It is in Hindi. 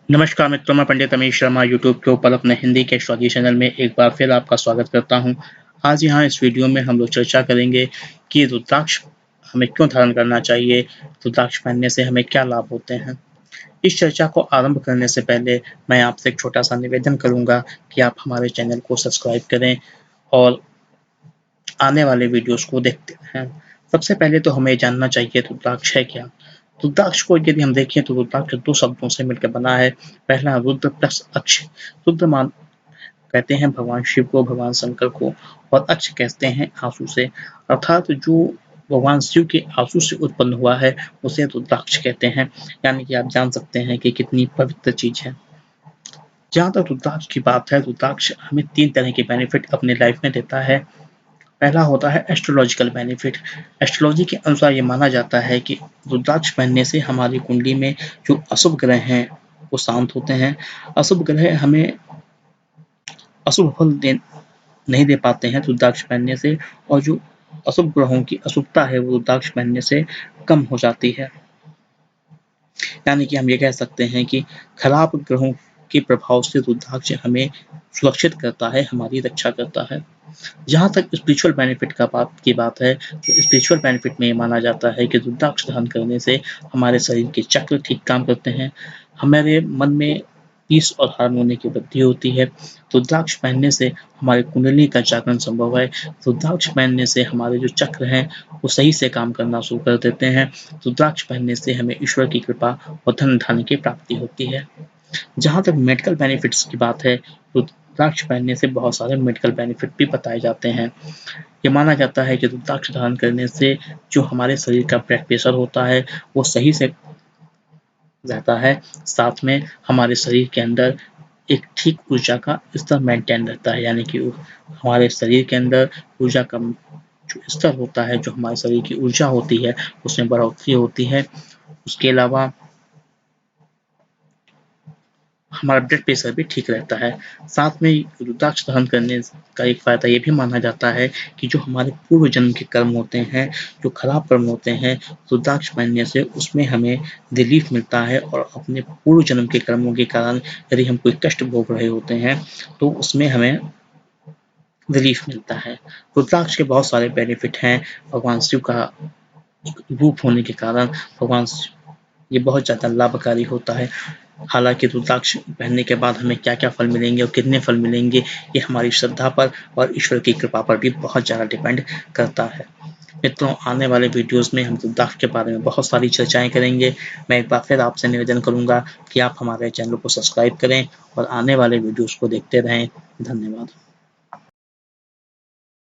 नमस्कार मित्रों, मैं पंडित अमीश शर्मा यूट्यूब के ऊपर अपने हिंदी के एस्ट्रोलॉजी चैनल में एक बार फिर आपका स्वागत करता हूं। आज यहाँ इस वीडियो में हम लोग चर्चा करेंगे कि रुद्राक्ष हमें क्यों धारण करना चाहिए, रुद्राक्ष पहनने से हमें क्या लाभ होते हैं। इस चर्चा को आरंभ करने से पहले मैं आपसे एक छोटा सा निवेदन करूंगा कि आप हमारे चैनल को सब्सक्राइब करें और आने वाले वीडियोस को देखते रहें। सबसे पहले तो हमें जानना चाहिए रुद्राक्ष है क्या। रुद्राक्ष को यदि हम देखें तो रुद्राक्ष दो शब्दों से मिलकर बना है। पहला रुद्र प्लस अक्ष। रुद्र मान कहते हैं भगवान शिव को, भगवान शंकर को, और अक्ष कहते हैं आंसू से, अर्थात जो भगवान शिव के आंसू से उत्पन्न हुआ है उसे रुद्राक्ष कहते हैं। यानी कि आप जान सकते हैं कि कितनी पवित्र चीज है। जहाँ तक रुद्राक्ष की बात है, रुद्राक्ष हमें 3 तरह के बेनिफिट अपने लाइफ में देता है। पहला होता है एस्ट्रोलॉजिकल बेनिफिट। एस्ट्रोलॉजी के अनुसार ये माना जाता है कि रुद्राक्ष पहनने से हमारी कुंडली में जो अशुभ ग्रह हैं वो शांत होते हैं। अशुभ ग्रह हमें अशुभ फल नहीं दे पाते हैं रुद्राक्ष पहनने से, और जो अशुभ ग्रहों की अशुभता है वो रुद्राक्ष पहनने से कम हो जाती है। यानी कि हम ये कह सकते हैं कि खराब ग्रहों के प्रभाव से रुद्राक्ष हमें सुरक्षित करता है, हमारी रक्षा करता है। जहाँ तक स्पिरिचुअल बेनिफिट की बात है, तो स्पिरिचुअल बेनिफिट में ये माना जाता है कि रुद्राक्ष धारण करने से हमारे शरीर के चक्र ठीक काम करते हैं, हमारे मन में पीस और हार्मोनी की वृद्धि होती है। रुद्राक्ष पहनने से हमारी कुंडली का जागरण संभव है। रुद्राक्ष पहनने से हमारे जो चक्र हैं वो सही से काम करना शुरू कर देते हैं। रुद्राक्ष पहनने से हमें ईश्वर की कृपा और धन धान्य की प्राप्ति होती है। जहाँ तक मेडिकल बेनिफिट्स की बात है, रुद्राक्ष पहनने से बहुत सारे मेडिकल बेनिफिट भी बताए जाते हैं। ये माना जाता है कि रुद्राक्ष धारण करने से जो हमारे शरीर का ब्लड प्रेशर होता है वो सही से रहता है। साथ में हमारे शरीर के अंदर एक ठीक ऊर्जा का स्तर मेंटेन रहता है। यानी कि हमारे शरीर के अंदर ऊर्जा का जो स्तर होता है, जो हमारे शरीर की ऊर्जा होती है, उसमें बढ़ोतरी होती है। उसके अलावा हमारा ब्लड प्रेशर भी ठीक रहता है। साथ में रुद्राक्ष धारण करने का एक फायदा ये भी माना जाता है कि जो हमारे पूर्व जन्म के कर्म होते हैं, जो खराब कर्म होते हैं, रुद्राक्ष पहनने से उसमें हमें रिलीफ मिलता है, और अपने पूर्व जन्म के कर्मों के कारण यदि हम कोई कष्ट भोग रहे होते हैं तो उसमें हमें रिलीफ मिलता है। रुद्राक्ष के बहुत सारे बेनिफिट हैं। भगवान शिव का रूप होने के कारण भगवान ये बहुत ज़्यादा लाभकारी होता है। हालांकि रुद्राक्ष पहनने के बाद हमें क्या-क्या फल मिलेंगे और कितने फल मिलेंगे, ये हमारी श्रद्धा पर और ईश्वर की कृपा पर भी बहुत ज़्यादा डिपेंड करता है। मित्रों, आने वाले वीडियोस में हम रुद्राक्ष के बारे में बहुत सारी चर्चाएं करेंगे। मैं एक बार फिर आपसे निवेदन करूंगा कि आप हमारे चैनल को सब्सक्राइब करें और आने वाले वीडियोस को देखते रहें। धन्यवाद।